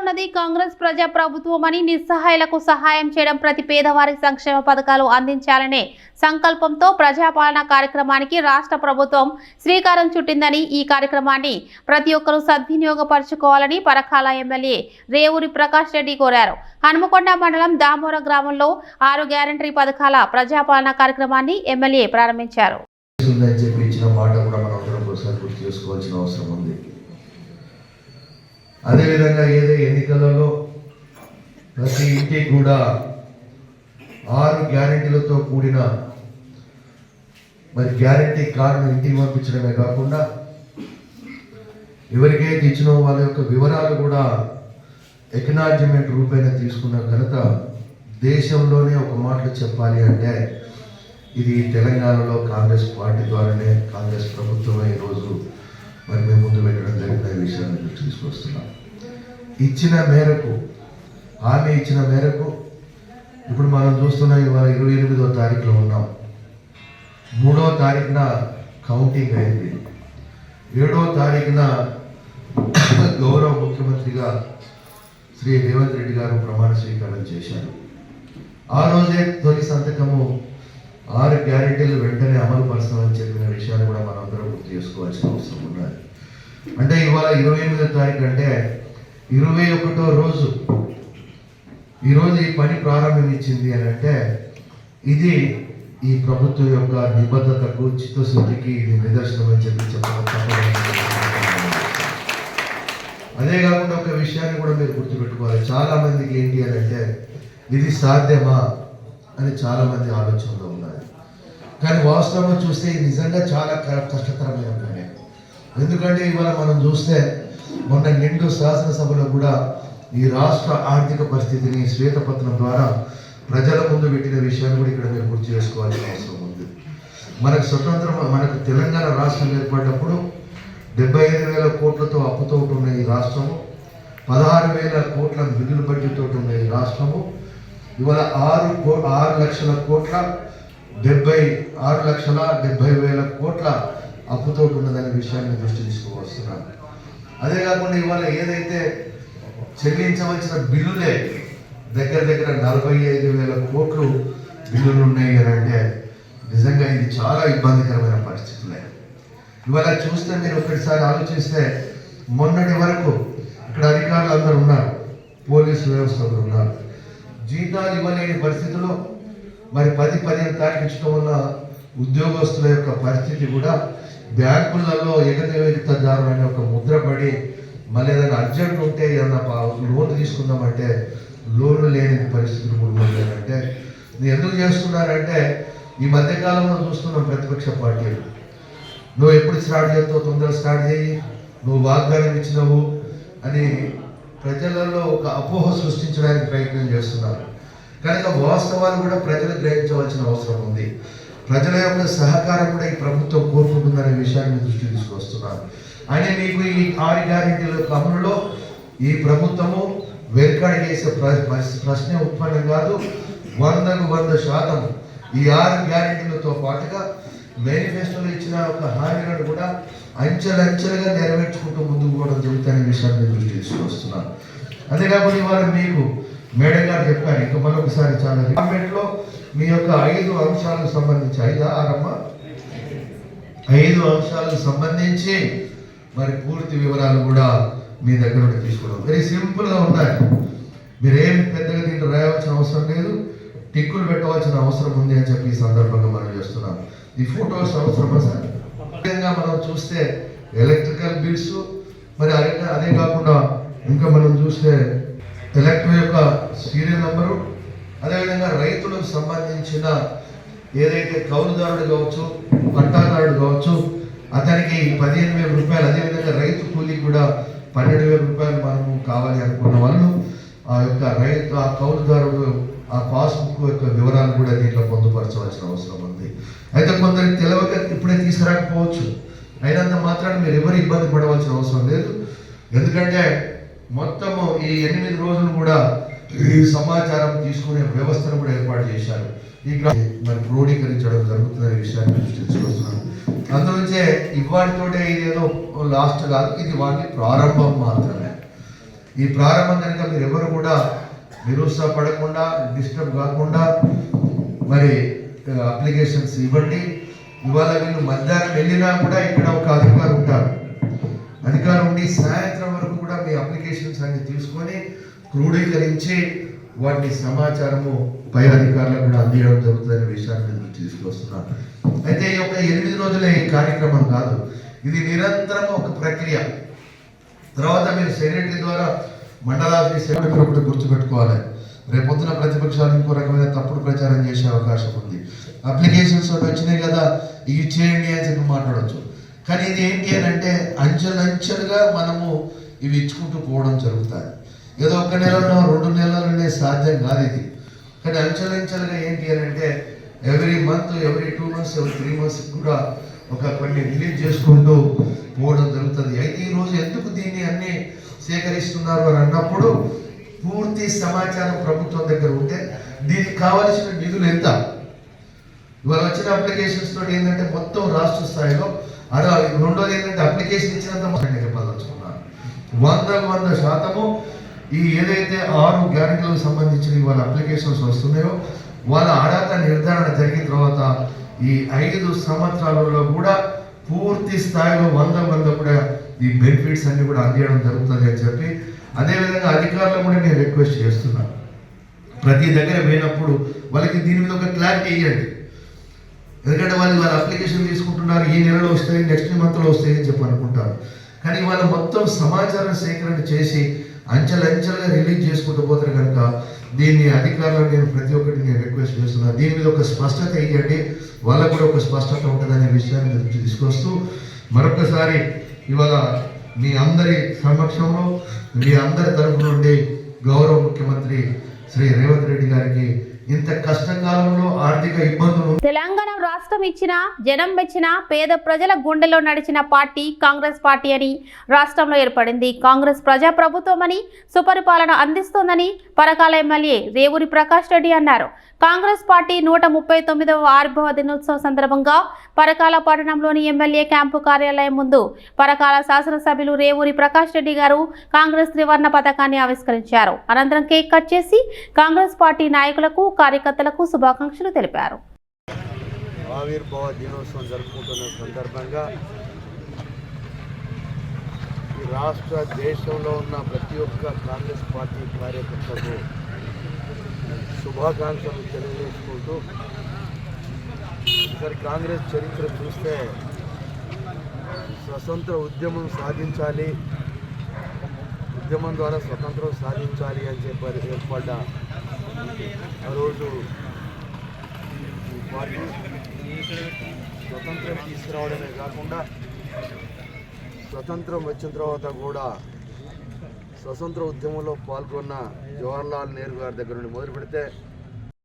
ఉన్నది కాంగ్రెస్ ప్రజా ప్రభుత్వమని నిస్సహాయులకు సహాయం చేయడం, ప్రతి పేదవారికి సంక్షేమ పథకాలు అందించాలనే సంకల్పంతో ప్రజాపాలన కార్యక్రమానికి రాష్ట్ర ప్రభుత్వం శ్రీకారం చుట్టిందని, ఈ కార్యక్రమాన్ని ప్రతి ఒక్కరూ సద్వినియోగపరచుకోవాలని పరకాల ఎమ్మెల్యే రేవూరి ప్రకాష్ రెడ్డి కోరారు. హనుమకొండ మండలం దామోర గ్రామంలో 6 గ్యారంటీ పథకాల ప్రజాపాలన కార్యక్రమాన్ని ఎమ్మెల్యే ప్రారంభించారు. అదేవిధంగా ఏదో ఎన్నికలలో ప్రతి ఇంటికి కూడా 6 గ్యారెంటీలతో కూడిన గ్యారెంటీ కార్డును ఇంటికి పంపించడమే కాకుండా ఎవరికైతే ఇచ్చిన వాళ్ళ యొక్క వివరాలు కూడా ఎక్నాలజ్మెంట్ రూపేణ తీసుకున్న ఘనత దేశంలోనే ఒక మాటలో చెప్పాలి అంటే ఇది తెలంగాణలో కాంగ్రెస్ పార్టీ ద్వారానే, కాంగ్రెస్ ప్రభుత్వమే ఈరోజు మేము ముందు పెట్టడం జరిగిన విషయాన్ని దృష్టి తీసుకొస్తున్నాం. ఇచ్చిన మేరకు, హామీ ఇచ్చిన మేరకు ఇప్పుడు మనం చూస్తున్నాం. ఇవాళ 28వ తారీఖులో ఉన్నాం. 3వ తారీఖున కౌంటింగ్ అయింది. 7వ తారీఖున గౌరవ ముఖ్యమంత్రిగా శ్రీ రేవంత్ రెడ్డి గారు ప్రమాణ స్వీకారం చేశారు. ఆ రోజే తొలి సంతకము 6 గ్యారెంటీలు వెంటనే అమలు పరుస్తామని చెప్పిన విషయాన్ని కూడా మనం అందరం గుర్తు చేసుకోవాల్సిన అవసరం ఉన్నది. అంటే ఇవాళ 28వ తారీఖు అంటే 21వ రోజు ఈరోజు ఈ పని ప్రారంభించింది అని అంటే ఇది ఈ ప్రభుత్వం యొక్క నిబద్ధతకు, చిత్తశుద్ధికి ఇది నిదర్శనం అని చెప్పడం. అదే కాకుండా ఒక విషయాన్ని కూడా మీరు గుర్తుపెట్టుకోవాలి. చాలా మందికి ఏంటి అని అంటే ఇది సాధ్యమా అని చాలా మంది ఆలోచనలో ఉన్నారు. కానీ వాస్తవంగా చూస్తే ఇది నిజంగా చాలా కష్టతరమైన పని. ఎందుకంటే ఇవాళ మనం చూస్తే మొన్న నిండు శాసనసభలో కూడా ఈ రాష్ట్ర ఆర్థిక పరిస్థితిని శ్వేతపత్రం ద్వారా ప్రజల ముందు పెట్టిన విషయాన్ని కూడా ఇక్కడ మీరు గుర్తు చేసుకోవాల్సిన అవసరం ఉంది. మనకు తెలంగాణ రాష్ట్రం ఏర్పడినప్పుడు 75,000 కోట్లతో అప్పుతో ఉన్న ఈ రాష్ట్రము, 16,000 కోట్ల మిగులు బడ్జెట్ తోటి ఉన్న ఈ రాష్ట్రము ఇవాళ 6,70,000 కోట్ల అప్పుతో ఉన్నదనే విషయాన్ని దృష్టి తీసుకువస్తున్నాను. అదే కాకుండా ఇవాళ ఏదైతే చెల్లించవలసిన బిల్లులే దగ్గర 45,000 కోట్లు బిల్లులు ఉన్నాయి అని అంటే నిజంగా ఇది చాలా ఇబ్బందికరమైన పరిస్థితులే. ఇవాళ చూస్తే మీరు ఒకటిసారి ఆలోచిస్తే మొన్నటి వరకు ఇక్కడ అధికారులు అందరూ ఉన్నారు, పోలీసు వ్యవస్థలు ఉన్నారు. జీతాలు ఇవ్వలేని పరిస్థితిలో 10-15 తారీఖు ఇచ్చడం వల్ల ఉద్యోగస్తుల యొక్క పరిస్థితి కూడా బ్యాంకులలో ఎగనివేదితదారు అనే ఒక ముద్ర పడి మళ్ళీ ఏదైనా అర్జెంట్ ఉంటే ఏదన్నా లోన్ తీసుకుందామంటే లోన్లు లేని పరిస్థితులు కూడా లేదంటే ఎందుకు చేస్తున్నారంటే ఈ మధ్యకాలంలో చూస్తున్నాం ప్రతిపక్ష పార్టీలు, నువ్వు ఎప్పుడు స్టార్ట్ చేస్తావు, తొందరగా స్టార్ట్ చేయి, నువ్వు వాగ్దానం ఇచ్చినవు అని ప్రజలలో ఒక అపోహ సృష్టించడానికి ప్రయత్నం చేస్తున్నారు. కనుక వాస్తవాలు కూడా ప్రజలు గ్రహించవలసిన అవసరం ఉంది. ప్రజల యొక్క సహకారం కూడా ఈ ప్రభుత్వం కోరుకుంటుందనే విషయాన్ని దృష్టి తీసుకొస్తున్నారు. అని మీకు ఈ 6 గ్యారెంటీల అమలులో ఈ ప్రభుత్వము వెనుకడి చేసే ప్రశ్నే ఉత్పన్నం కాదు. 100% ఈ 6 గ్యారెంటీలతో పాటుగా మేనిఫెస్టోలో ఇచ్చిన ఒక హామీలను కూడా అంచెలంచెలుగా నెరవేర్చుకుంటూ ముందుకు పోవడం జరుగుతున్న విషయాన్ని దృష్టి తీసుకొస్తున్నారు. అంతేకాకుండా ఇవాళ మీకు మేడం గారు చెప్పారు, ఇంకా మరొకసారి చాలా గవర్నమెంట్లో మీ యొక్క 5 అంశాలకు సంబంధించి 5 అంశాలకు సంబంధించి పూర్తి వివరాలు కూడా మీ దగ్గర నుండి తీసుకోవడం వెరీ సింపుల్గా ఉన్నాయి. మీరేం పెద్దగా దీంట్లో రాయవలసిన అవసరం లేదు, టిక్కులు పెట్టవలసిన అవసరం ఉంది అని చెప్పి ఈ సందర్భంగా మనం చేస్తున్నాం. ఈ ఫోటోస్ అవసరమా సార్? ముఖ్యంగా మనం చూస్తే ఎలక్ట్రికల్ బిల్స్, అదే కాకుండా ఇంకా మనం చూస్తే ఎలక్ట్రిక్ యొక్క సీరియల్ నెంబరు, అదేవిధంగా రైతులకు సంబంధించిన ఏదైతే కౌలుదారుడు కావచ్చు, పట్టాదారుడు కావచ్చు, అతనికి 15,000 రూపాయలు, అదేవిధంగా రైతు కూలీకి కూడా 12,000 రూపాయలు మనము కావాలి అనుకున్న వాళ్ళు ఆ యొక్క ఆ కౌలుదారుడు ఆ పాస్బుక్ యొక్క వివరాలు కూడా దీంట్లో పొందుపరచవలసిన అవసరం ఉంది. అయితే కొందరికి తెలియక ఇప్పుడే తీసుకురాకపోవచ్చు, అయినంత మాత్రాన్ని మీరు ఎవరు ఇబ్బంది పడవలసిన అవసరం లేదు. ఎందుకంటే మొత్తము ఈ 8 రోజులు కూడా ఈ సమాచారం తీసుకునే వ్యవస్థను కూడా ఏర్పాటు చేశారు. ఈ క్రోడీకరించడం జరుగుతున్న విషయాన్ని దృష్టి తీసుకొస్తున్నాను. అందులోంచే ఇవాటితోటే ఇదేదో లాస్ట్ కాదు, ఇది వాటి ప్రారంభం మాత్రమే. ఈ ప్రారంభం కనుక మీరు ఎవరు కూడా నిరుత్సాహపడకుండా డిస్టర్బ్ కాకుండా మరి అప్లికేషన్స్ ఇవ్వండి. ఇవాళ వీళ్ళు మధ్యాహ్నం వెళ్ళినా కూడా ఇక్కడ ఒక అధికారి ఉంటారు. అధికారం ఉండి సాయంత్రం వరకు కూడా మీ అప్లికేషన్స్ అన్ని తీసుకొని క్రోడీకరించి వాటిని సమాచారము పై అధికారులకు కూడా అందించడం జరుగుతుందనే విషయాన్ని నేను తీసుకొస్తున్నాను. అయితే ఈ యొక్క 8 రోజుల ఈ కార్యక్రమం కాదు, ఇది నిరంతరం ఒక ప్రక్రియ. తర్వాత మీరు సెక్రటరీ ద్వారా మండలాఫీస్ ఒకటి గుర్తుపెట్టుకోవాలి. రేపొద్దున ప్రతిపక్షాలు ఇంకో రకమైన తప్పుడు ప్రచారం చేసే అవకాశం ఉంది. అప్లికేషన్స్ వచ్చినాయి కదా ఇవి చేయండి అని చెప్పి మాట్లాడవచ్చు. కానీ ఇది ఏంటి అని అంటే అంచెలంచెలుగా మనము ఇవి ఇచ్చుకుంటూ పోవడం జరుగుతుంది. ఏదో 1 నెలలో 2 నెలలనే సాధ్యం కాదు ఇది. కానీ అంచెలంచెలుగా ఏంటి అని అంటే every month, every 2 months, every 3 months కూడా ఒక కొన్ని రిలీజ్ చేసుకుంటూ పోవడం జరుగుతుంది. అయితే ఈరోజు ఎందుకు దీన్ని అన్ని సేకరిస్తున్నారు అని అన్నప్పుడు పూర్తి సమాచారం ప్రభుత్వం దగ్గర ఉంటే దీనికి కావలసిన నిధులు ఎంత, ఇవాళ వచ్చిన అప్లికేషన్స్ తోటి ఏంటంటే మొత్తం రాష్ట్ర స్థాయిలో రెండోది ఏంటంటే అప్లికేషన్ ఇచ్చినంత చెప్పదలుచుకున్నాను 100% ఈ ఏదైతే 6 గ్యారెంటీలకు సంబంధించిన ఇవాళ అప్లికేషన్స్ వస్తున్నాయో వాళ్ళ అర్హత నిర్ధారణ జరిగిన తర్వాత ఈ 5 సంవత్సరాలలో కూడా పూర్తి స్థాయిలో 100 కూడా ఈ బెనిఫిట్స్ అన్ని కూడా అందించడం జరుగుతుంది అని చెప్పి, అదేవిధంగా అధికారులు కూడా నేను రిక్వెస్ట్ చేస్తున్నాను. ప్రతి దగ్గర పోయినప్పుడు వాళ్ళకి దీని మీద ఒక క్లారిటీ ఇవ్వండి. ఎందుకంటే వాళ్ళ అప్లికేషన్ తీసుకుంటున్నారు, ఈ నెలలో వస్తాయి, నెక్స్ట్ మంత్లో వస్తాయి అని చెప్పి అనుకుంటారు. కానీ వాళ్ళ మొత్తం సమాచారం సేకరణ చేసి అంచెలంచెలుగా రిలీజ్ చేసుకుంటూ పోతారు కనుక దీన్ని అధికారులను నేను ప్రతి ఒక్కటి నేను రిక్వెస్ట్ చేస్తున్నాను. దీని మీద ఒక స్పష్టత ఇవ్వండి, వాళ్ళకు కూడా ఒక స్పష్టత ఉంటుందనే విషయాన్ని తీసుకొస్తూ మరొకసారి ఇవాళ మీ అందరి సమక్షంలో మీ అందరి తరఫు నుండి గౌరవ ముఖ్యమంత్రి శ్రీ రేవంత్ రెడ్డి గారికి ఇంత కష్టకాలంలో ఆర్థిక ఇబ్బందులు తెలంగాణ రాష్ట్రం ఇచ్చిన జనం మెచ్చిన పేద ప్రజల గుండెలో నడిచిన పార్టీ కాంగ్రెస్ పార్టీ అని రాష్ట్రంలో ఏర్పడింది. కాంగ్రెస్ ప్రజా ప్రభుత్వం అని సుపరిపాలన అందిస్తోందని పరకాల ఎమ్మెల్యే రేవూరి ప్రకాష్ రెడ్డి అన్నారు. కాంగ్రెస్ పార్టీ 139వ ఆవిర్భావ దినోత్సవం సందర్భంగా పరకాల పట్టణంలోని ఎమ్మెల్యే క్యాంపు కార్యాలయం ముందు పరకాల శాసనసభ్యులు రేవూరి ప్రకాష్ రెడ్డి గారు కాంగ్రెస్ త్రివర్ణ పతాకాన్ని ఆవిష్కరించారు. అనంతరం కేక్ కట్ చేసి కాంగ్రెస్ పార్టీ నాయకులకు కార్యకర్తలకు శుభాకాంక్షలు తెలిపారు. ఆవిర్భావ దినోత్సవం జరుపుకుంటున్న సందర్భంగా ఈ రాష్ట్ర దేశంలో ఉన్న ప్రతి ఒక్క కాంగ్రెస్ పార్టీ కార్యకర్తలకు శుభాకాంక్షలు తెలియజేసుకుంటూ, ఈసారి కాంగ్రెస్ చరిత్ర చూస్తే స్వతంత్ర ఉద్యమం సాధించాలి, ఉద్యమం ద్వారా స్వతంత్రం సాధించాలి అని చెప్పి ఏర్పడ్డ ఆ రోజు ఈ పార్టీ స్వతంత్రం తీసుకురావడమే కాకుండా స్వతంత్రం వచ్చిన తర్వాత కూడా స్వతంత్ర ఉద్యమంలో పాల్గొన్న జవహర్లాల్ నెహ్రూ గారి దగ్గర నుండి మొదలు పెడితే